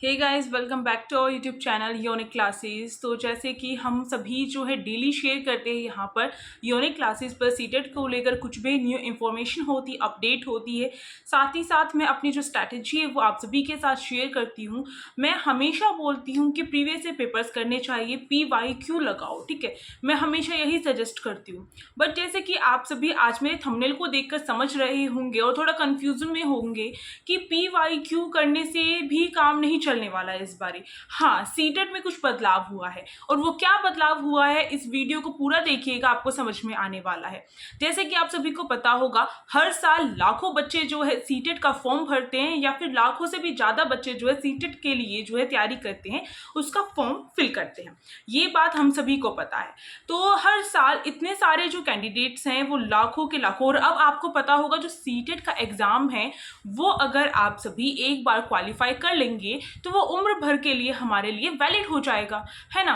Hey guys, welcome back to our YouTube channel Unique Classes. तो जैसे कि हम सभी जो है डेली शेयर करते हैं यहाँ पर यूनिक क्लासेस पर सीटेट को लेकर कुछ भी न्यू इन्फॉर्मेशन होती अपडेट होती है। साथ ही साथ मैं अपनी जो स्ट्रैटेजी है वो आप सभी के साथ शेयर करती हूँ। मैं हमेशा बोलती हूँ कि प्रीवियस ईयर पेपर्स करने चाहिए, PYQ लगाओ, ठीक है। मैं हमेशा यही सजेस्ट करती हूँ। बट जैसे कि आप सभी आज मेरे थंबनेल को देखकर समझ रहे होंगे और थोड़ा कन्फ्यूजन में होंगे कि PYQ करने से भी काम नहीं चलने वाला है इस बारी। हाँ, सीटेट में कुछ बदलाव हुआ है और वो क्या बदलाव हुआ है इस वीडियो को पूरा देखिएगा, आपको समझ में आने वाला है। जैसे कि आप सभी को पता होगा, हर साल लाखों बच्चे जो है सीटेट का फॉर्म भरते हैं या फिर लाखों से भी ज़्यादा बच्चे जो है सीटेट के लिए जो है तैयारी करते हैं, उसका फॉर्म फिल करते हैं। ये बात हम सभी को पता है। तो हर साल इतने सारे जो कैंडिडेट्स हैं वो लाखों के लाखों, और अब आपको पता होगा जो सीटेट का एग्ज़ाम है वो अगर आप सभी एक बार क्वालिफाई कर लेंगे तो वो उम्र भर के लिए हमारे लिए वैलिड हो जाएगा, है ना।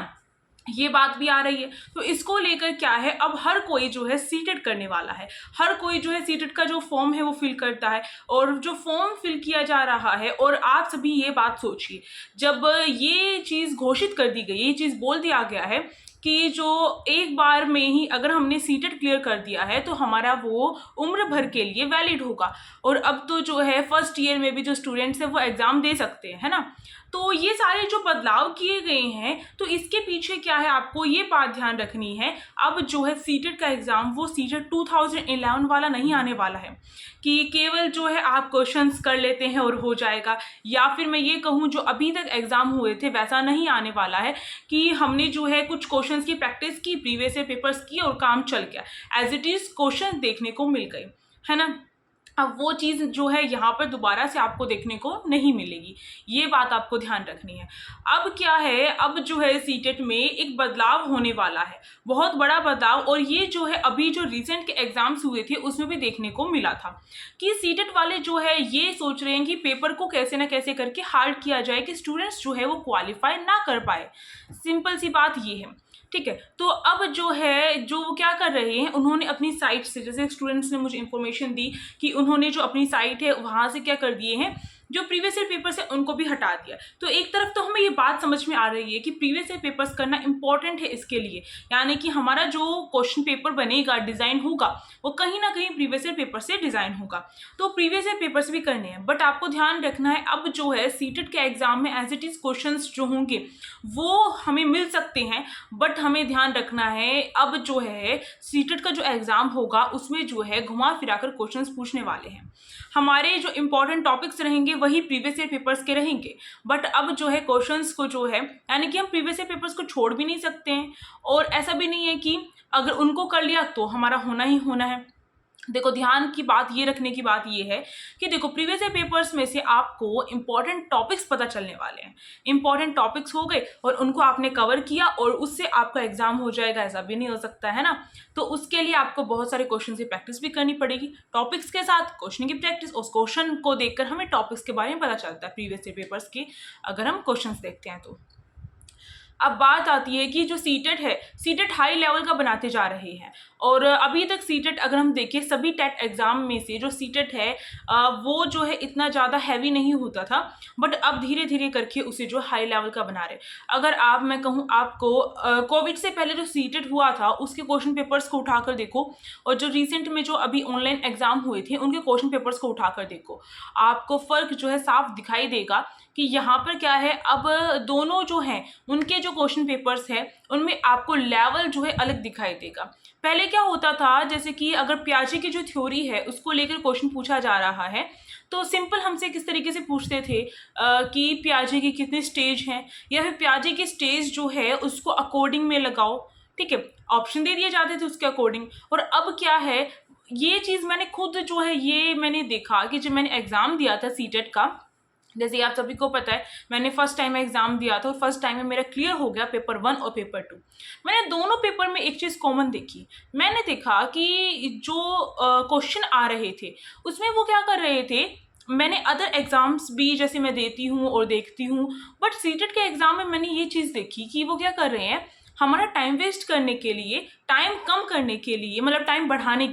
ये बात भी आ रही है। तो इसको लेकर क्या है, अब हर कोई जो है सीटेट करने वाला है। हर कोई जो है सीटेट का जो फॉर्म है वो फिल करता है, और जो फॉर्म फिल किया जा रहा है, और आप सभी ये बात सोचिए, जब ये चीज़ घोषित कर दी गई, ये चीज़ बोल दिया गया है कि जो एक बार में ही अगर हमने सीटेट क्लियर कर दिया है तो हमारा वो उम्र भर के लिए वैलिड होगा। और अब तो जो है फर्स्ट ईयर में भी जो स्टूडेंट्स हैं वो एग्ज़ाम दे सकते हैं, है ना। तो ये सारे जो बदलाव किए गए हैं, तो इसके पीछे क्या है, आपको ये बात ध्यान रखनी है। अब जो है सीटेट का एग्ज़ाम वो सीटेट 2011 वाला नहीं आने वाला है कि केवल जो है आप क्वेश्चंस कर लेते हैं और हो जाएगा, या फिर मैं ये कहूँ जो अभी तक एग्ज़ाम हुए थे वैसा नहीं आने वाला है कि हमने जो है कुछ क्वेश्चंस की प्रैक्टिस की, प्रीवियस ईयर पेपर्स की और काम चल गया। एज इट इज़ क्वेश्चन देखने को मिल गए, है ना। अब वो चीज़ जो है यहाँ पर दोबारा से आपको देखने को नहीं मिलेगी, ये बात आपको ध्यान रखनी है। अब क्या है, अब जो है सीटेट में एक बदलाव होने वाला है, बहुत बड़ा बदलाव। और ये जो है अभी जो रिसेंट के एग्जाम्स हुए थे उसमें भी देखने को मिला था कि सीटेट वाले जो है ये सोच रहे हैं कि पेपर को कैसे ना कैसे करके हार्ड किया जाए कि स्टूडेंट्स जो है वो क्वालिफाई ना कर पाए। सिंपल सी बात ये है, ठीक है। तो अब जो है जो वो क्या कर रहे हैं, उन्होंने अपनी साइट से, जैसे स्टूडेंट्स ने मुझे इन्फॉर्मेशन दी कि उन्होंने जो अपनी साइट है वहाँ से क्या कर दिए हैं, जो प्रीवियस ईयर पेपर्स है उनको भी हटा दिया। तो एक तरफ तो हमें ये बात समझ में आ रही है कि प्रीवियस ईयर पेपर्स करना इंपॉर्टेंट है इसके लिए, यानी कि हमारा जो क्वेश्चन पेपर बनेगा, डिज़ाइन होगा, वो कहीं ना कहीं प्रीवियस ईयर पेपर से डिज़ाइन होगा। तो प्रीवियस ईयर पेपर्स भी करने हैं, बट आपको ध्यान रखना है अब जो है सीटेट के एग्जाम में एज इट इज़ क्वेश्चन जो होंगे वो हमें मिल सकते हैं। बट हमें ध्यान रखना है अब जो है सीटेट का जो एग्ज़ाम होगा उसमें जो है घुमा फिरा कर क्वेश्चंस पूछने वाले हैं। हमारे जो इंपॉर्टेंट टॉपिक्स रहेंगे वही प्रीवियस ईयर पेपर्स के रहेंगे, बट अब जो है क्वेश्चंस को जो है, यानी कि हम प्रीवियस ईयर पेपर्स को छोड़ भी नहीं सकते हैं, और ऐसा भी नहीं है कि अगर उनको कर लिया तो हमारा होना ही होना है। देखो, ध्यान की बात ये रखने की बात ये है कि देखो प्रीवियस ईयर पेपर्स में से आपको इंपॉर्टेंट टॉपिक्स पता चलने वाले हैं। इंपॉर्टेंट टॉपिक्स हो गए और उनको आपने कवर किया और उससे आपका एग्जाम हो जाएगा, ऐसा भी नहीं हो सकता, है ना। तो उसके लिए आपको बहुत सारे क्वेश्चन की प्रैक्टिस भी करनी पड़ेगी, टॉपिक्स के साथ क्वेश्चन की प्रैक्टिस। उस क्वेश्चन को देखकर हमें टॉपिक्स के बारे में पता चलता है प्रीवियस ईयर पेपर्स के, अगर हम क्वेश्चन देखते हैं तो। अब बात आती है कि जो सीटेट है, सीटेट हाई लेवल का बनाते जा रहे हैं। और अभी तक सीटेट अगर हम देखें सभी टेट एग्ज़ाम में से जो सीटेट है वो जो है इतना ज़्यादा हैवी नहीं होता था, बट अब धीरे धीरे करके उसे जो हाई लेवल का बना रहे। अगर मैं कहूँ आपको, कोविड से पहले जो सीटेट हुआ था उसके क्वेश्चन पेपर्स को उठाकर देखो, और जो रिसेंट में जो अभी ऑनलाइन एग्ज़ाम हुए थे उनके क्वेश्चन पेपर्स को उठाकर देखो, आपको फ़र्क जो है साफ दिखाई देगा कि यहाँ पर क्या है। अब दोनों जो हैं उनके जो क्वेश्चन पेपर्स हैं उनमें आपको लेवल जो है अलग दिखाई देगा। पहले क्या होता था, जैसे कि अगर पियाजे की जो थ्योरी है उसको लेकर क्वेश्चन पूछा जा रहा है तो सिंपल हमसे किस तरीके से पूछते थे कि पियाजे की कितने स्टेज हैं, या फिर पियाजे की स्टेज जो है उसको अकॉर्डिंग में लगाओ, ठीक है। ऑप्शन दे दिए जाते थे उसके अकॉर्डिंग। और अब क्या है, ये चीज़ मैंने खुद जो है ये मैंने देखा कि जब मैंने एग्ज़ाम दिया था सीटेट का, जैसे आप सभी को पता है मैंने फर्स्ट टाइम एग्ज़ाम दिया था और फर्स्ट टाइम में मेरा क्लियर हो गया पेपर 1 और पेपर 2। मैंने दोनों पेपर में एक चीज़ कॉमन देखी, मैंने देखा कि जो क्वेश्चन आ रहे थे उसमें वो क्या कर रहे थे, मैंने अदर एग्ज़ाम्स भी जैसे मैं देती हूँ और देखती हूँ, बट सीटेट के एग्ज़ाम में मैंने ये चीज़ देखी कि वो क्या कर रहे हैं, हमारा टाइम वेस्ट करने के लिए, टाइम कम करने के लिए, मतलब टाइम बढ़ाने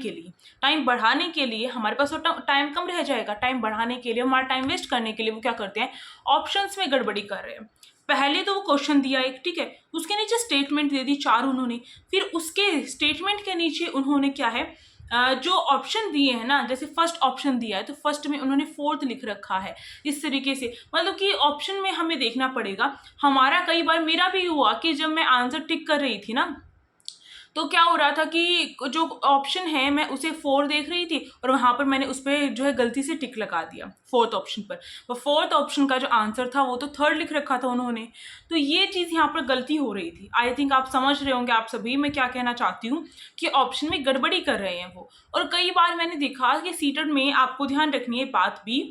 के लिए हमारे पास तो टाइम कम रह जाएगा। टाइम बढ़ाने के लिए, हमारा टाइम वेस्ट करने के लिए वो क्या करते हैं, ऑप्शंस में गड़बड़ी कर रहे हैं। पहले तो वो क्वेश्चन दिया एक, ठीक है, उसके नीचे स्टेटमेंट दे दी 4 उन्होंने, फिर उसके स्टेटमेंट के नीचे उन्होंने क्या है, जो ऑप्शन दिए हैं ना, जैसे फर्स्ट ऑप्शन दिया है तो फर्स्ट में उन्होंने फोर्थ लिख रखा है। इस तरीके से मतलब कि ऑप्शन में हमें देखना पड़ेगा। हमारा कई बार, मेरा भी हुआ कि जब मैं आंसर टिक कर रही थी ना, तो क्या हो रहा था कि जो ऑप्शन है मैं उसे 4 देख रही थी और वहाँ पर मैंने उस पर जो है गलती से टिक लगा दिया फोर्थ ऑप्शन पर। वो फोर्थ ऑप्शन का जो आंसर था वो तो थर्ड लिख रखा था उन्होंने। तो ये चीज़ यहाँ पर गलती हो रही थी। आई थिंक आप समझ रहे होंगे, आप सभी, मैं क्या कहना चाहती हूँ कि ऑप्शन में गड़बड़ी कर रहे हैं वो। और कई बार मैंने देखा कि सीटेट में आपको ध्यान रखनी है बात भी,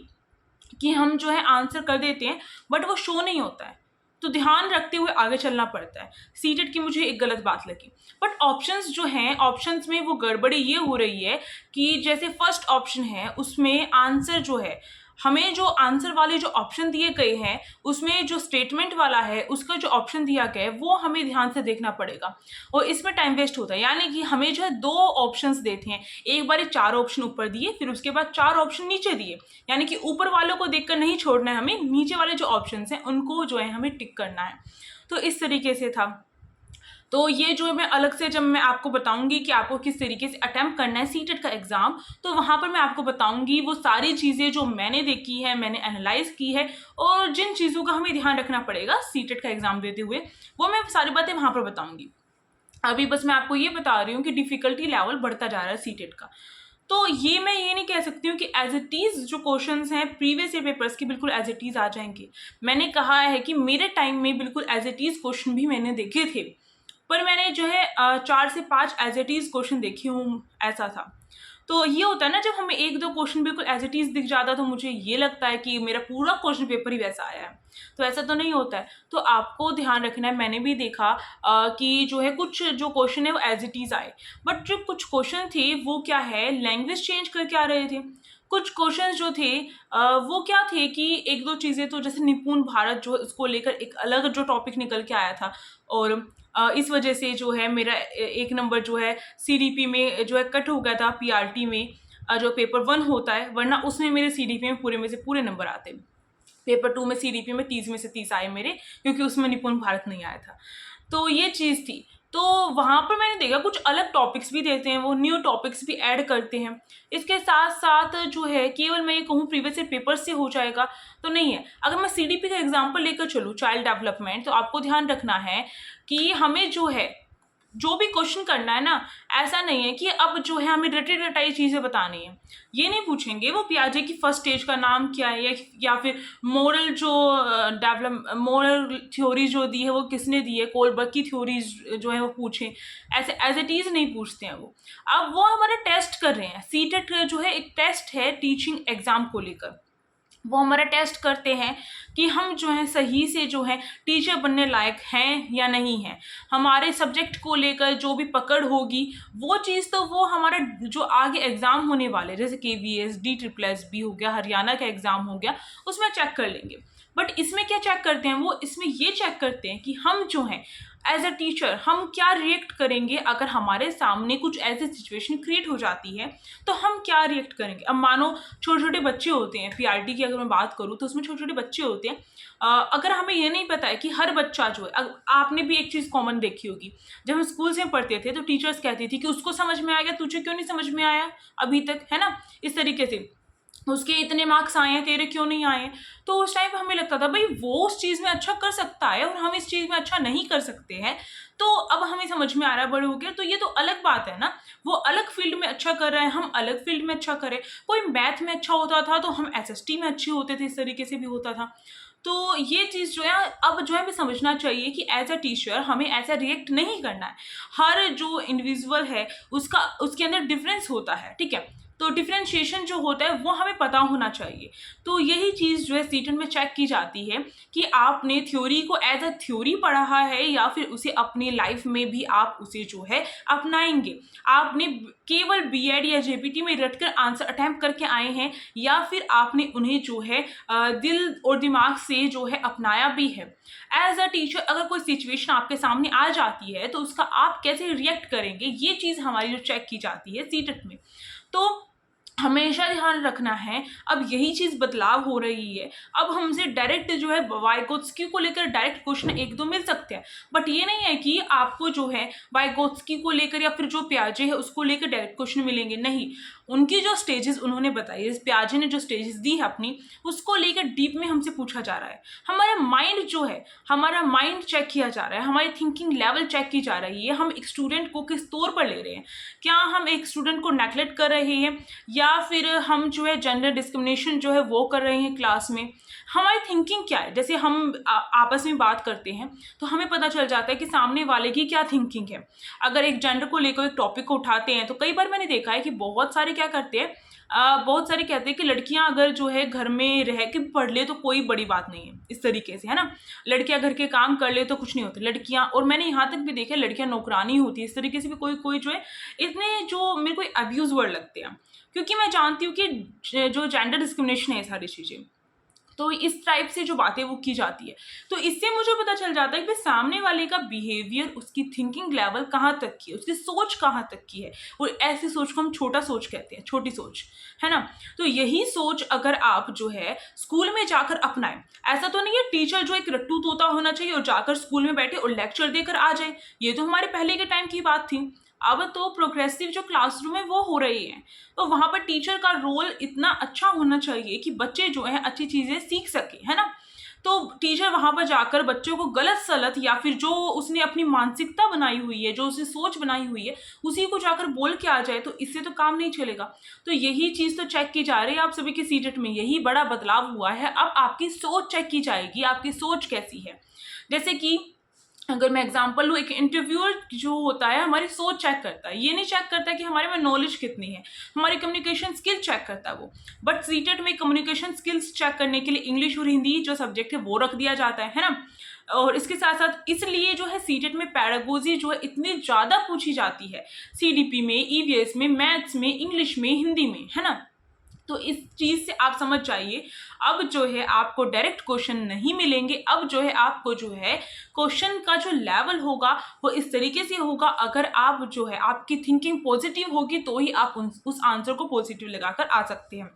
कि हम जो है आंसर कर देते हैं बट वो शो नहीं होता है, तो ध्यान रखते हुए आगे चलना पड़ता है। सीटेट की मुझे एक गलत बात लगी। बट ऑप्शंस जो हैं, ऑप्शंस में वो गड़बड़ी ये हो रही है कि जैसे फर्स्ट ऑप्शन है उसमें आंसर जो है, हमें जो आंसर वाले जो ऑप्शन दिए गए हैं उसमें जो स्टेटमेंट वाला है उसका जो ऑप्शन दिया गया है वो हमें ध्यान से देखना पड़ेगा, और इसमें टाइम वेस्ट होता है। यानी कि हमें जो है 2 ऑप्शंस देते हैं, एक बार 4 ऑप्शन ऊपर दिए, फिर उसके बाद 4 ऑप्शन नीचे दिए। यानी कि ऊपर वालों को देखकर नहीं छोड़ना है हमें, नीचे वाले जो ऑप्शन हैं उनको जो है हमें टिक करना है। तो इस तरीके से था। तो ये जो है मैं अलग से जब मैं आपको बताऊंगी कि आपको किस तरीके से अटेम्प्ट करना है सीटेट का एग्ज़ाम, तो वहाँ पर मैं आपको बताऊंगी वो सारी चीज़ें जो मैंने देखी है, मैंने एनालाइज की है, और जिन चीज़ों का हमें ध्यान रखना पड़ेगा सीटेट का एग्ज़ाम देते हुए, वो मैं सारी बातें वहाँ पर बताऊंगी। अभी बस मैं आपको ये बता रही हूँ कि डिफ़िकल्टी लेवल बढ़ता जा रहा है सीटेट का। तो ये मैं ये नहीं कह सकती हूँ कि एज इट इज़ जो क्वेश्चंस हैं प्रीवियस ईयर पेपर्स के बिल्कुल एज इट इज़ आ जाएंगे। मैंने कहा है कि मेरे टाइम में बिल्कुल एज इट इज़ क्वेश्चन भी मैंने देखे थे, पर मैंने जो है 4 से 5 एज इट इज़ क्वेश्चन देखे हूँ, ऐसा था। तो ये होता है ना, जब हमें 1-2 क्वेश्चन बिल्कुल एज इट इज़ दिख जाता है तो मुझे ये लगता है कि मेरा पूरा क्वेश्चन पेपर ही वैसा आया है। तो ऐसा तो नहीं होता है। तो आपको ध्यान रखना है। मैंने भी देखा कि जो है कुछ जो क्वेश्चन है वो एज इट इज़ आए, बट जो कुछ क्वेश्चन थे वो क्या है, लैंग्वेज चेंज करके आ रहे थे। कुछ क्वेश्चंस जो थे वो क्या थे कि 1-2 चीज़ें, तो जैसे निपुण भारत जो है उसको लेकर एक अलग जो टॉपिक निकल के आया था, और इस वजह से जो है मेरा 1 नंबर जो है सीडीपी में जो है कट हो गया था पीआरटी में, जो पेपर 1 होता है, वरना उसमें मेरे सीडीपी में पूरे में से पूरे नंबर आते। पेपर 2 में सीडीपी में 30 में से 30 आए मेरे, क्योंकि उसमें निपुण भारत नहीं आया था। तो ये चीज़ थी। तो वहाँ पर मैंने देखा कुछ अलग टॉपिक्स भी देते हैं, वो न्यू टॉपिक्स भी ऐड करते हैं। इसके साथ-साथ जो है केवल मैं ये कहूँ प्रीवियस ईयर पेपर से हो जाएगा तो नहीं है। अगर मैं सीडीपी का एग्ज़ाम्पल लेकर चलूँ, चाइल्ड डेवलपमेंट, तो आपको ध्यान रखना है कि हमें जो है जो भी क्वेश्चन करना है ना, ऐसा नहीं है कि अब जो है हमें रटी-रटाई चीज़ें बतानी है। ये नहीं पूछेंगे वो पियाजे की फर्स्ट स्टेज का नाम क्या है, या फिर मोरल जो मोरल थ्योरी जो दी है वो किसने दी है, कोलबर्ग की थ्योरीज जो है वो पूछें। ऐसे एज इट इज़ नहीं पूछते हैं वो। अब वो हमारा टेस्ट कर रहे हैं। सीटेट जो है एक टेस्ट है टीचिंग एग्ज़ाम को लेकर। वो हमारा टेस्ट करते हैं कि हम जो है सही से जो है टीचर बनने लायक हैं या नहीं हैं। हमारे सब्जेक्ट को लेकर जो भी पकड़ होगी वो चीज़, तो वो हमारा जो आगे एग्ज़ाम होने वाले, जैसे KVS, DSSS हो गया, हरियाणा का एग्ज़ाम हो गया, उसमें चेक कर लेंगे। बट इसमें क्या चेक करते हैं वो, इसमें ये चेक करते हैं कि हम जो हैं एज अ टीचर हम क्या रिएक्ट करेंगे अगर हमारे सामने कुछ ऐसी सिचुएशन क्रिएट हो जाती है, तो हम क्या रिएक्ट करेंगे। अब मानो छोटे छोटे बच्चे होते हैं, पीआरटी की अगर मैं बात करूँ तो उसमें छोटे छोटे बच्चे होते हैं। अगर हमें ये नहीं पता है कि हर बच्चा जो है, आपने भी एक चीज़ कॉमन देखी होगी, जब हम स्कूल्स में पढ़ते थे तो टीचर्स कहती थी कि उसको समझ में आएगा, तुझे क्यों नहीं समझ में आया अभी तक, है ना, इस तरीके से उसके इतने मार्क्स आए हैं, तेरे क्यों नहीं आए। तो उस टाइम पे हमें लगता था भाई वो उस चीज़ में अच्छा कर सकता है और हम इस चीज़ में अच्छा नहीं कर सकते हैं। तो अब हमें समझ में आ रहा है बड़े हो गए, तो ये तो अलग बात है ना। वो अलग फील्ड में अच्छा कर रहे हैं, हम अलग फील्ड में अच्छा करें। कोई मैथ में अच्छा होता था तो हम SST में अच्छे होते थे, इस तरीके से भी होता था। तो ये चीज़ जो है अब जो है हमें समझना चाहिए कि एज अ टीचर हमें ऐसा रिएक्ट नहीं करना है। हर जो इंडिविजुअल है उसका उसके अंदर डिफरेंस होता है, ठीक है। तो डिफरेंशिएशन जो होता है वो हमें पता होना चाहिए। तो यही चीज़ जो है सीटेट में चेक की जाती है कि आपने थ्योरी को एज अ थ्योरी पढ़ा है या फिर उसे अपनी लाइफ में भी आप उसे जो है अपनाएंगे। आपने केवल बीएड या जेपीटी में रटकर आंसर अटेम्प्ट करके आए हैं या फिर आपने उन्हें जो है दिल और दिमाग से जो है अपनाया भी है। एज अ टीचर अगर कोई सिचुएशन आपके सामने आ जाती है तो उसका आप कैसे रिएक्ट करेंगे, ये चीज़ हमारी जो चेक की जाती है सीटेट में। तो हमेशा ध्यान रखना है, अब यही चीज़ बदलाव हो रही है। अब हमसे डायरेक्ट जो है वाइगोत्स्की को लेकर डायरेक्ट क्वेश्चन एक दो मिल सकते हैं, बट ये नहीं है कि आपको जो है वाइगोत्स्की को लेकर या फिर जो प्याजे है उसको लेकर डायरेक्ट क्वेश्चन मिलेंगे, नहीं। उनकी जो स्टेजेस उन्होंने बताई, प्याजे ने जो स्टेजेस दी है अपनी, उसको लेकर डीप में हमसे पूछा जा रहा है। हमारा माइंड जो है, हमारा माइंड चेक किया जा रहा है, हमारी थिंकिंग लेवल चेक की जा रही है। हम एक स्टूडेंट को किस तौर पर ले रहे हैं, क्या हम एक स्टूडेंट को नेगलेक्ट कर रहे हैं या फिर हम जो है जेंडर डिस्क्रिमिनेशन जो है वो कर रहे हैं क्लास में। हमारी थिंकिंग क्या है, जैसे हम आपस में बात करते हैं तो हमें पता चल जाता है कि सामने वाले की क्या थिंकिंग है। अगर एक जेंडर को लेकर एक टॉपिक को उठाते हैं तो कई बार मैंने देखा है कि बहुत सारे क्या करते हैं, बहुत सारे कहते हैं कि लड़कियां अगर जो है घर में रह के पढ़ ले तो कोई बड़ी बात नहीं है, इस तरीके से, है ना। लड़कियां घर के काम कर ले तो कुछ नहीं होता, लड़कियां, और मैंने यहाँ तक भी देखा लड़कियां नौकरानी होती है, इस तरीके से भी कोई कोई जो है, इतने जो मेरे को अब्यूज वर्ड लगते हैं, क्योंकि मैं जानती हूँ कि जो जेंडर डिस्क्रिमिनेशन है सारी चीज़ें, तो इस टाइप से जो बातें वो की जाती है। तो इससे मुझे पता चल जाता है कि सामने वाले का बिहेवियर, उसकी थिंकिंग लेवल कहाँ तक की है, उसकी सोच कहाँ तक की है, और ऐसी सोच को हम छोटा सोच कहते हैं, छोटी सोच, है ना। तो यही सोच अगर आप जो है स्कूल में जाकर अपनाएं, ऐसा तो नहीं है टीचर जो एक रट्टू तोता होना चाहिए और जाकर स्कूल में बैठे और लेक्चर देकर आ जाए, ये तो हमारे पहले के टाइम की बात थी। अब तो प्रोग्रेसिव जो क्लासरूम है वो हो रही है, तो वहां पर टीचर का रोल इतना अच्छा होना चाहिए कि बच्चे जो है अच्छी चीजें सीख सके, है ना। तो टीचर वहां पर जाकर बच्चों को गलत सलत या फिर जो उसने अपनी मानसिकता बनाई हुई है, जो उसने सोच बनाई हुई है, उसी को जाकर बोल के आ जाए, तो इससे तो काम नहीं चलेगा। तो यही चीज तो चेक की जा रही है आप सभी के सीटेट में, यही बड़ा बदलाव हुआ है। अब आपकी सोच चेक की जाएगी, आपकी सोच कैसी है। जैसे कि अगर मैं एग्जांपल लूँ, एक इंटरव्यूअर जो होता है हमारी सोच चेक करता है, ये नहीं चेक करता कि हमारे में नॉलेज कितनी है, हमारी कम्युनिकेशन स्किल चेक करता है वो। बट सीटेट में कम्युनिकेशन स्किल्स चेक करने के लिए इंग्लिश और हिंदी जो सब्जेक्ट है वो रख दिया जाता है ना। और इसके साथ साथ इसलिए जो है सीटेट में पैडागोजी जो है इतनी ज़्यादा पूछी जाती है, सीडीपी में, ईवीएस में, मैथ्स में, इंग्लिश में, हिंदी में, है ना। तो इस चीज़ से आप समझ जाइए, अब जो है आपको डायरेक्ट क्वेश्चन नहीं मिलेंगे, अब जो है आपको जो है क्वेश्चन का जो लेवल होगा वो इस तरीके से होगा, अगर आप जो है आपकी थिंकिंग पॉजिटिव होगी तो ही आप उस आंसर को पॉजिटिव लगाकर आ सकते हैं।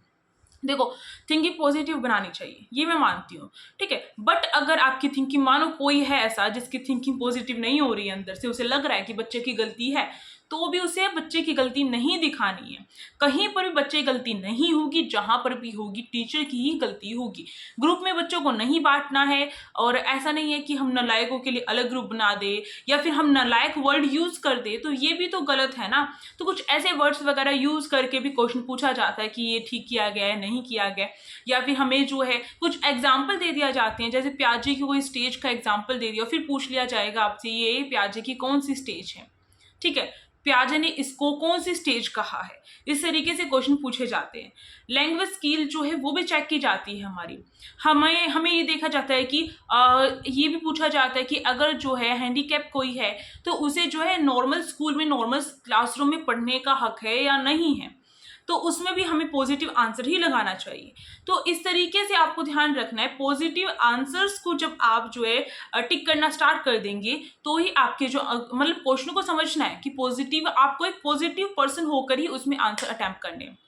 देखो, थिंकिंग पॉजिटिव बनानी चाहिए, ये मैं मानती हूँ, ठीक है। बट अगर आपकी थिंकिंग, मानो कोई है ऐसा जिसकी थिंकिंग पॉजिटिव नहीं हो रही है, अंदर से उसे लग रहा है कि बच्चे की गलती है, तो भी उसे बच्चे की गलती नहीं दिखानी है। कहीं पर भी बच्चे की गलती नहीं होगी, जहां पर भी होगी टीचर की ही गलती होगी। ग्रुप में बच्चों को नहीं बांटना है, और ऐसा नहीं है कि हम नालायकों के लिए अलग ग्रुप बना दे या फिर हम नालायक वर्ड यूज कर दे, तो ये भी तो गलत है ना। तो कुछ ऐसे वर्ड्स वगैरह यूज करके भी क्वेश्चन पूछा जाता है कि ये ठीक किया गया है, नहीं किया गया, या फिर हमें जो है कुछ एग्जाम्पल दे दिया जाते हैं, जैसे प्याजे की कोई स्टेज का एग्जाम्पल दे दिया, फिर पूछ लिया जाएगा आपसे ये प्याजे की कौन सी स्टेज है, ठीक है, प्याजे ने इसको कौन सी स्टेज कहा है। इस तरीके से क्वेश्चन पूछे जाते हैं। लैंग्वेज स्किल जो है वो भी चेक की जाती है हमारी। हमें ये देखा जाता है कि ये भी पूछा जाता है कि अगर जो है हैंडीकैप कोई है तो उसे जो है नॉर्मल स्कूल में, नॉर्मल क्लासरूम में पढ़ने का हक है या नहीं है, तो उसमें भी हमें पॉजिटिव आंसर ही लगाना चाहिए। तो इस तरीके से आपको ध्यान रखना है, पॉजिटिव आंसर्स को जब आप जो है टिक करना स्टार्ट कर देंगे तो ही आपके जो मतलब क्वेश्चन को समझना है कि पॉजिटिव, आपको एक पॉजिटिव पर्सन होकर ही उसमें आंसर अटेम्प्ट करने हैं,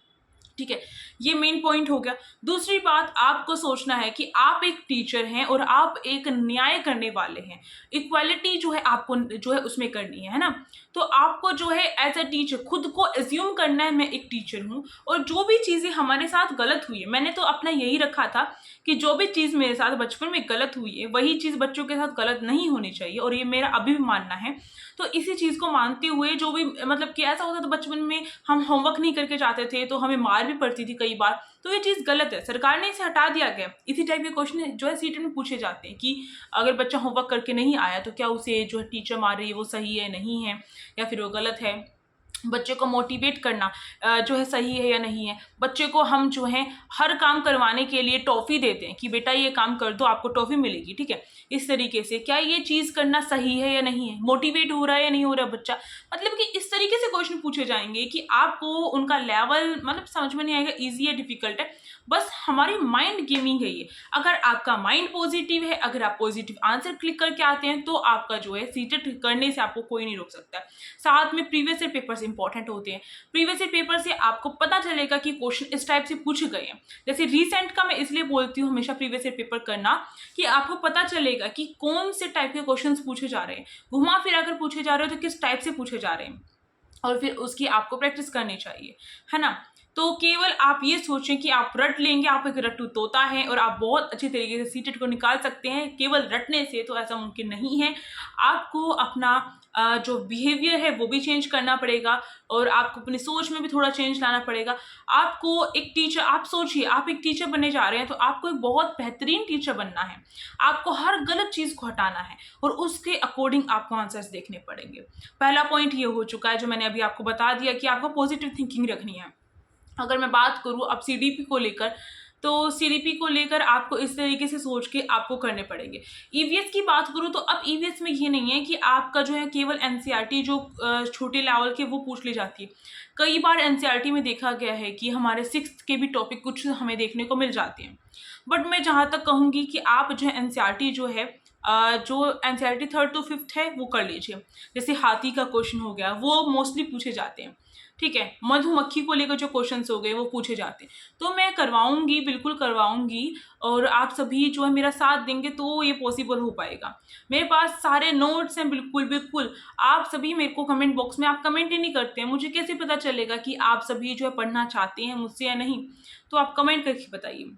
ठीक है। ये मेन पॉइंट हो गया। दूसरी बात, आपको सोचना है कि आप एक टीचर हैं और आप एक न्याय करने वाले हैं, इक्वालिटी जो है आपको जो है उसमें करनी है ना। तो आपको जो है एज अ टीचर खुद को एज्यूम करना है मैं एक टीचर हूँ, और जो भी चीज़ें हमारे साथ गलत हुई है, मैंने तो अपना यही रखा था कि जो भी चीज़ मेरे साथ बचपन में गलत हुई है वही चीज़ बच्चों के साथ गलत नहीं होनी चाहिए, और ये मेरा अभी भी मानना है। तो इसी चीज़ को मानते हुए जो भी मतलब कि ऐसा होता था बचपन में, हम होमवर्क नहीं करके जाते थे तो हमें मार भी पड़ती थी कई बार, तो ये चीज़ गलत है, सरकार ने इसे हटा दिया गया। इसी टाइप के क्वेश्चन जो है सीटेट में पूछे जाते हैं कि अगर बच्चा होमवर्क करके नहीं आया तो क्या उसे जो है टीचर मार रही है वो सही है, नहीं है, या फिर वो गलत है। बच्चे को मोटिवेट करना जो है सही है या नहीं है। बच्चे को हम जो है हर काम करवाने के लिए टॉफ़ी देते हैं कि बेटा ये काम कर दो, आपको टॉफ़ी मिलेगी, ठीक है। इस तरीके से क्या ये चीज़ करना सही है या नहीं है, मोटिवेट हो रहा है या नहीं हो रहा बच्चा, मतलब कि इस तरीके से क्वेश्चन पूछे जाएंगे कि आपको उनका लेवल मतलब समझ में नहीं आएगा ईजी है डिफिकल्ट है, बस हमारी माइंड गेमिंग है ये। अगर आपका माइंड पॉजिटिव है, अगर आप पॉजिटिव आंसर क्लिक करके आते हैं तो आपका जो है सीटेट करने से आपको कोई नहीं रोक सकता। साथ में प्रीवियस ईयर पेपर्स इंपॉर्टेंट होते हैं। प्रीवियस ईयर पेपर से आपको पता चलेगा कि क्वेश्चन इस टाइप से पूछे गए हैं। जैसे रिसेंट का मैं इसलिए बोलती हूँ हमेशा प्रीवियस ईयर पेपर करना कि आपको पता चलेगा कि कौन से टाइप के क्वेश्चंस पूछे जा रहे हैं, घुमा फिरा कर पूछे जा रहे हो तो किस टाइप से पूछे जा रहे हैं, और फिर उसकी आपको प्रैक्टिस करनी चाहिए, है ना। तो केवल आप ये सोचें कि आप रट लेंगे, आप एक रट्टू तोता है और आप बहुत अच्छी तरीके से सीटेट को निकाल सकते हैं केवल रटने से, तो ऐसा मुमकिन नहीं है। आपको अपना जो बिहेवियर है वो भी चेंज करना पड़ेगा और आपको अपनी सोच में भी थोड़ा चेंज लाना पड़ेगा। आपको एक टीचर, आप सोचिए आप एक टीचर बनने जा रहे हैं तो आपको एक बहुत बेहतरीन टीचर बनना है। आपको हर गलत चीज़ को हटाना है और उसके अकॉर्डिंग आपको आंसर्स देखने पड़ेंगे। पहला पॉइंट ये हो चुका है जो मैंने अभी आपको बता दिया कि आपको पॉजिटिव थिंकिंग रखनी है। अगर मैं बात करूँ अब सीडीपी को लेकर, तो सीडीपी को लेकर आपको इस तरीके से सोच के आपको करने पड़ेंगे। ईवीएस की बात करूँ तो अब ईवीएस में ये नहीं है कि आपका जो है केवल एनसीईआरटी जो छोटे लेवल के वो पूछ ली जाती है। कई बार एनसीईआरटी में देखा गया है कि हमारे 6th के भी टॉपिक कुछ हमें देखने को मिल जाते हैं। बट मैं जहाँ तक कहूँगी कि आप जो है एनसीईआरटी जो है जो एनसीईआरटी 3rd to 5th है वो कर लीजिए। जैसे हाथी का क्वेश्चन हो गया वो मोस्टली पूछे जाते हैं, ठीक है। मधुमक्खी को लेकर जो क्वेश्चंस हो गए वो पूछे जाते हैं, तो मैं करवाऊंगी, बिल्कुल करवाऊंगी और आप सभी जो है मेरा साथ देंगे तो ये पॉसिबल हो पाएगा। मेरे पास सारे नोट्स हैं, बिल्कुल बिल्कुल। आप सभी मेरे को कमेंट बॉक्स में आप कमेंट ही नहीं करते हैं, मुझे कैसे पता चलेगा कि आप सभी जो है पढ़ना चाहते हैं मुझसे या नहीं, तो आप कमेंट करके बताइए।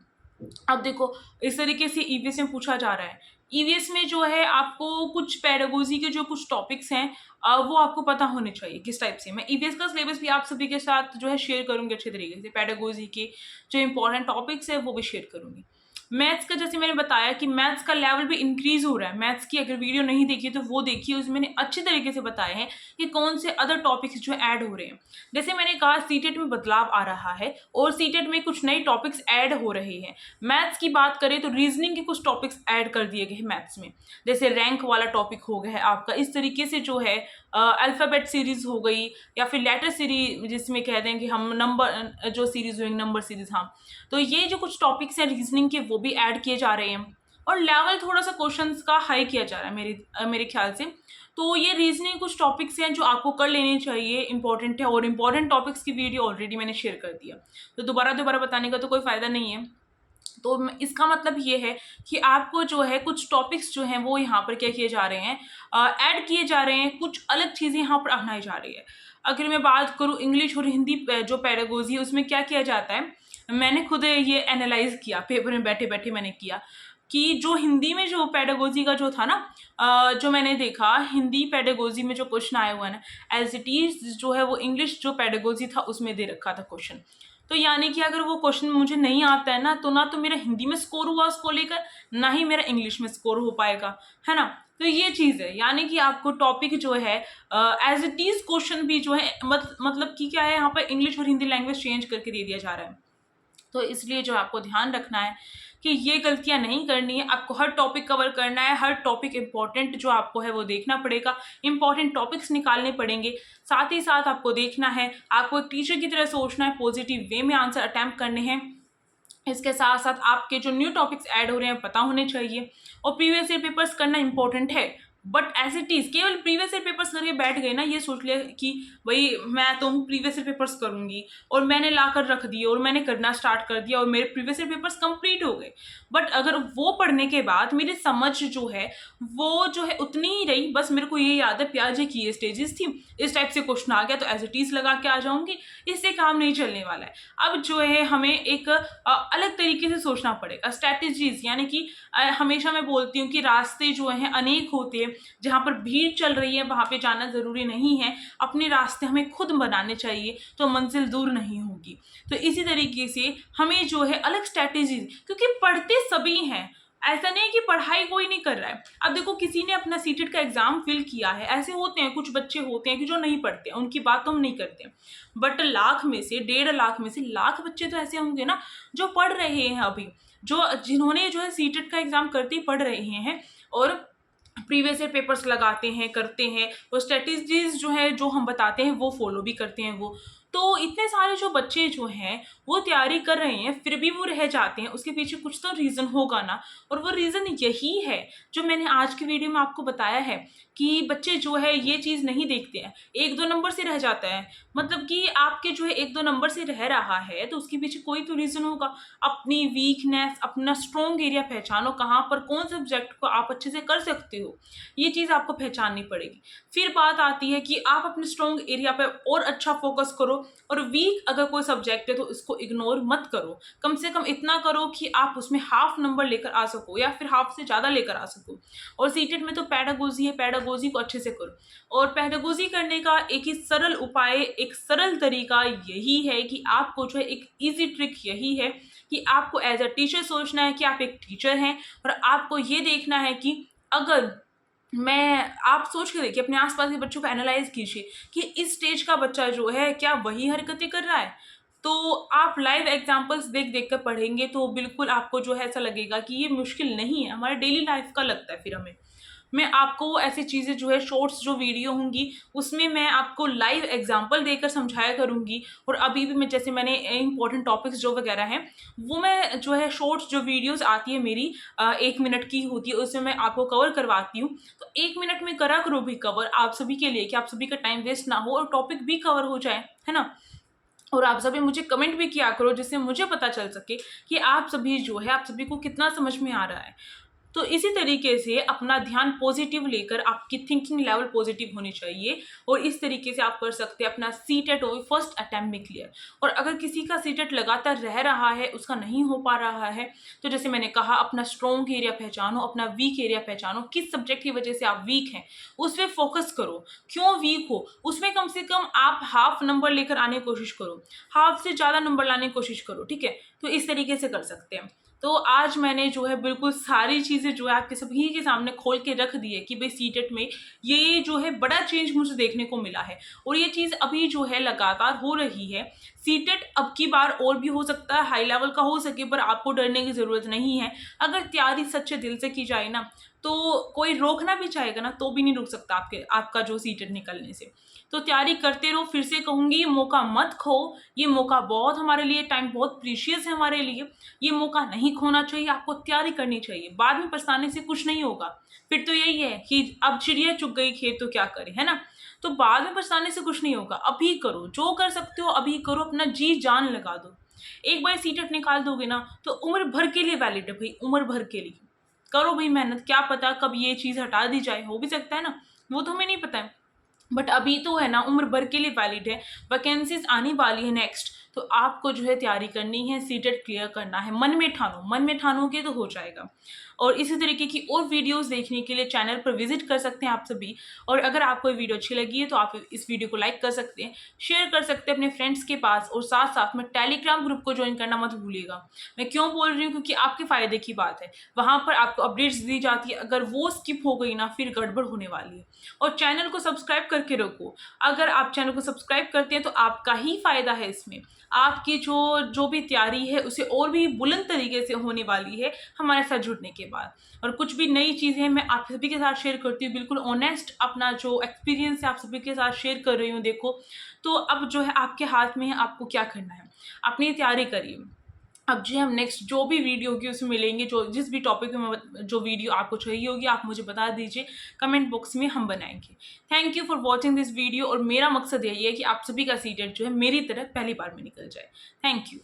अब देखो इस तरीके से ईवीएस में पूछा जा रहा है। ईवीएस में जो है आपको कुछ पेडागोजी के जो कुछ टॉपिक्स हैं वो आपको पता होने चाहिए किस टाइप से। मैं ईवीएस का सिलेबस भी आप सभी के साथ जो है शेयर करूंगी अच्छे तरीके से। पेडागोजी के जो इंपॉर्टेंट टॉपिक्स है वो भी शेयर करूंगी। मैथ्स का जैसे मैंने बताया कि मैथ्स का लेवल भी इंक्रीज हो रहा है। मैथ्स की अगर वीडियो नहीं देखी तो वो देखिए, उसमें मैंने अच्छे तरीके से बताए हैं कि कौन से अदर टॉपिक्स जो ऐड हो रहे हैं। जैसे मैंने कहा सीटेट में बदलाव आ रहा है और सीटेट में कुछ नए टॉपिक्स ऐड हो रहे हैं। मैथ्स की बात करें तो रीजनिंग के कुछ टॉपिक्स ऐड कर दिए गए मैथ्स में, जैसे रैंक वाला टॉपिक हो गया है आपका। इस तरीके से जो है अल्फ़ाबेट सीरीज हो गई या फिर लेटर सीरीज जिसमें कह दें कि हम नंबर जो सीरीज होंगे नंबर सीरीज, हाँ। तो ये जो कुछ टॉपिक्स हैं रीजनिंग के वो भी ऐड किए जा रहे हैं और लेवल थोड़ा सा क्वेश्चंस का हाई किया जा रहा है मेरे ख्याल से। तो ये रीजनिंग कुछ टॉपिक्स हैं जो आपको कर लेने चाहिए, इंपॉर्टेंट है। और इंपॉर्टेंट टॉपिक्स की वीडियो ऑलरेडी मैंने शेयर कर दिया, तो दोबारा बताने का तो कोई फ़ायदा नहीं है। तो इसका मतलब ये है कि आपको जो है कुछ टॉपिक्स जो हैं वो यहाँ पर क्या किए जा रहे हैं, ऐड किए जा रहे हैं, कुछ अलग चीज़ें यहाँ पर अपनाई जा रही है। अगर मैं बात करूँ इंग्लिश और हिंदी जो पेडागोजी है उसमें क्या किया जाता है, मैंने खुद ये एनालाइज किया, पेपर में बैठे बैठे मैंने किया कि जो हिंदी में जो पेडागोजी का जो था ना, जो मैंने देखा हिंदी पेडागोजी में जो क्वेश्चन आया हुआ है ना एज इट इज जो है वो इंग्लिश जो पेडागोजी था उसमें दे रखा था क्वेश्चन। तो यानी कि अगर वो क्वेश्चन मुझे नहीं आता है ना तो मेरा हिंदी में स्कोर हुआ उसको लेकर, ना ही मेरा इंग्लिश में स्कोर हो पाएगा, है ना। तो ये चीज़ है, यानी कि आपको टॉपिक जो है एज इट इज क्वेश्चन भी जो है मतलब कि क्या है यहाँ पर इंग्लिश और हिंदी लैंग्वेज चेंज करके दे दिया जा रहा है। तो इसलिए जो आपको ध्यान रखना है कि ये गलतियां नहीं करनी है। आपको हर टॉपिक कवर करना है, हर टॉपिक इम्पॉर्टेंट जो आपको है वो देखना पड़ेगा, इम्पॉर्टेंट टॉपिक्स निकालने पड़ेंगे। साथ ही साथ आपको देखना है, आपको एक टीचर की तरह सोचना है, पॉजिटिव वे में आंसर अटैम्प्ट करने हैं। इसके साथ साथ आपके जो न्यू टॉपिक्स ऐड हो रहे हैं पता होने चाहिए और प्रीवियस ईयर पेपर्स करना इंपॉर्टेंट है। बट एज इट इज़ केवल प्रीवियस ईयर पेपर्स करके बैठ गए ना, ये सोच लिया कि भाई मैं तो प्रीवियस ईयर पेपर्स करूँगी और मैंने ला कर रख दिए और मैंने करना स्टार्ट कर दिया और मेरे प्रीवियस ईयर पेपर्स कंप्लीट हो गए। बट अगर वो पढ़ने के बाद मेरी समझ जो है वो जो है उतनी ही रही, बस मेरे को ये याद है प्याजे की ये स्टेजेस थी, इस टाइप से क्वेश्चन आ गया तो एज इट इज़ लगा के आ जाऊँगी, इससे काम नहीं चलने वाला है। अब जो है हमें एक अलग तरीके से सोचना पड़ेगा, स्ट्रैटेजीज, यानी कि हमेशा मैं बोलती हूँ कि रास्ते जो हैं अनेक होते हैं, जहाँ पर भीड़ चल रही है वहाँ पे जाना ज़रूरी नहीं है, अपने रास्ते हमें खुद बनाने चाहिए तो मंजिल दूर नहीं होगी। तो इसी तरीके से हमें जो है अलग स्ट्रैटेजीज, क्योंकि पढ़ते सभी हैं ऐसा नहीं कि पढ़ाई कोई नहीं कर रहा है। अब देखो किसी ने अपना सीटेट का एग्ज़ाम फ़िल किया है, ऐसे होते हैं कुछ बच्चे होते हैं कि जो नहीं पढ़ते हैं, उनकी बात तो हम नहीं करते। बट लाख में से, 1.5 लाख में से लाख बच्चे तो ऐसे होंगे ना जो पढ़ रहे हैं अभी, जो जिन्होंने जो है सीटेट का एग्ज़ाम करते ही पढ़ रहे हैं और प्रीवियस ईयर पेपर्स लगाते हैं, करते हैं, और स्ट्रैटेजीज़ जो है जो हम बताते हैं वो फ़ॉलो भी करते हैं वो। तो इतने सारे जो बच्चे जो हैं वो तैयारी कर रहे हैं, फिर भी वो रह जाते हैं, उसके पीछे कुछ तो रीज़न होगा ना। और वो रीज़न यही है जो मैंने आज की वीडियो में आपको बताया है कि बच्चे जो है ये चीज़ नहीं देखते हैं, 1-2 नंबर से रह जाता है। मतलब कि आपके जो है 1-2 नंबर से रह रहा है तो उसके पीछे कोई तो रीज़न होगा। अपनी वीकनेस, अपना स्ट्रॉन्ग एरिया पहचानो, कहाँ पर कौन से सब्जेक्ट को आप अच्छे से कर सकते हो, ये चीज़ आपको पहचाननी पड़ेगी। फिर बात आती है कि आप अपने स्ट्रॉन्ग एरिया पे और अच्छा फ़ोकस करो, और वीक अगर कोई सब्जेक्ट है तो इसको इग्नोर मत करो। कम से कम इतना करो कि आप उसमें हाफ नंबर लेकर आ सको या फिर हाफ से ज़्यादा लेकर आ सको। और सीटेट में तो पेडागोजी है, पेडागोजी को अच्छे से करो। और पेडागोजी करने का एक ही सरल उपाय, एक सरल तरीका यही है कि आपको जो है एक ईज़ी ट्रिक यही है कि आपको एज़ अ टीचर सोचना है कि आप एक टीचर हैं, और आपको ये देखना है कि अगर आप सोच के देखिए, अपने आस-पास के बच्चों को एनालाइज़ कीजिए कि इस स्टेज का बच्चा जो है क्या वही हरकतें कर रहा है? तो आप लाइव एग्ज़ाम्पल्स देख-देख कर पढ़ेंगे तो बिल्कुल आपको जो है ऐसा लगेगा कि ये मुश्किल नहीं है, हमारे डेली लाइफ़ का लगता है फिर हमें। मैं आपको ऐसी चीज़ें जो है शॉर्ट्स जो वीडियो होंगी, उसमें मैं आपको लाइव एग्ज़ाम्पल देकर समझाया करूँगी, और अभी भी मैं जैसे मैंने इम्पोर्टेंट टॉपिक्स जो वगैरह हैं, वो मैं जो है शॉर्ट्स जो वीडियोज़ आती है मेरी 1 मिनट की होती है, उसमें मैं आपको कवर करवाती हूँ। तो 1 मिनट में करा करो भी कवर आप सभी के लिए, कि आप सभी का टाइम वेस्ट ना हो और टॉपिक भी कवर हो जाए, है ना? और आप सभी मुझे कमेंट भी किया करो जिससे मुझे पता चल सके कि आप सभी जो है, आप सभी को कितना समझ में आ रहा है। तो इसी तरीके से अपना ध्यान पॉजिटिव लेकर, आपकी थिंकिंग लेवल पॉजिटिव होनी चाहिए, और इस तरीके से आप कर सकते हैं अपना सीटेट हो फर्स्ट अटेम्प्ट में क्लियर। और अगर किसी का सीटेट लगातार रह रहा है, उसका नहीं हो पा रहा है, तो जैसे मैंने कहा अपना स्ट्रॉन्ग एरिया पहचानो, अपना वीक एरिया पहचानो, किस सब्जेक्ट की वजह से आप वीक हैं उस पे फोकस करो। क्यों वीक हो, उसमें कम से कम आप हाफ नंबर लेकर आने की कोशिश करो, हाफ से ज़्यादा नंबर लाने की कोशिश करो, ठीक है? तो इस तरीके से कर सकते हैं। तो आज मैंने जो है बिल्कुल सारी चीज़ें जो है आपके सभी के सामने खोल के रख दी है कि भई सीटेट में ये जो है बड़ा चेंज मुझे देखने को मिला है, और ये चीज़ अभी जो है लगातार हो रही है। सीटेट अब की बार और भी हो सकता है हाई लेवल का हो सके, पर आपको डरने की ज़रूरत नहीं है। अगर तैयारी सच्चे दिल से की जाए ना, तो कोई रोकना भी चाहेगा ना तो भी नहीं रुक सकता आपका जो सीटेट निकलने से। तो तैयारी करते रहो, फिर से कहूँगी ये मौका मत खो, ये मौका बहुत हमारे लिए, टाइम बहुत प्रीशियस है हमारे लिए, ये मौका नहीं खोना चाहिए, आपको तैयारी करनी चाहिए। बाद में पछताने से कुछ नहीं होगा, फिर तो यही है कि अब चिड़िया चुग गई खेत तो क्या करें, है ना? तो बाद में पछताने से कुछ नहीं होगा, अभी करो, जो कर सकते हो अभी करो, अपना जी जान लगा दो। एक बार सीटेट निकाल दोगे ना तो उम्र भर के लिए वैलिड है भई, उम्र भर के लिए। करो भई मेहनत, क्या पता कब ये चीज़ हटा दी जाए, हो भी सकता है ना, वो तो हमें नहीं पता है। बट अभी तो है ना, उम्र भर के लिए वैलिड है, वैकेंसीज़ आने वाली है नेक्स्ट, तो आपको जो है तैयारी करनी है, सीटेट क्लियर करना है, मन में ठानोगे तो हो जाएगा। और इसी तरीके की और वीडियोज़ देखने के लिए चैनल पर विज़िट कर सकते हैं आप सभी। और अगर आपको ये वीडियो अच्छी लगी है तो आप इस वीडियो को लाइक कर सकते हैं, शेयर कर सकते हैं अपने फ्रेंड्स के पास, और साथ-साथ में टेलीग्राम ग्रुप को जॉइन करना मत भूलिएगा। मैं क्यों बोल रही हूँ, क्योंकि आपके फ़ायदे की बात है, वहाँ पर आपको अपडेट्स दी जाती है, अगर वो स्किप हो गई ना फिर गड़बड़ होने वाली है। और चैनल को सब्सक्राइब करके रखो, अगर आप चैनल को सब्सक्राइब करते हैं तो आपका ही फ़ायदा है इसमें। आपकी जो भी तैयारी है उसे और भी बुलंद तरीके से होने वाली है हमारे साथ जुड़ने के बाद। और कुछ भी नई चीज़ें मैं आप सभी के साथ शेयर करती हूँ, बिल्कुल ऑनेस्ट अपना जो एक्सपीरियंस है आप सभी के साथ शेयर कर रही हूँ देखो। तो अब जो है आपके हाथ में है, आपको क्या करना है, अपनी तैयारी करिए। अब जो हम नेक्स्ट जो भी वीडियो होगी उसमें मिलेंगे, जो जिस भी टॉपिक में जो वीडियो आपको चाहिए होगी आप मुझे बता दीजिए, कमेंट बॉक्स में हम बनाएंगे। Thank you for watching this video, और मेरा मकसद यही है कि आप सभी का सीटेट जो है मेरी तरह पहली बार में निकल जाए। Thank you.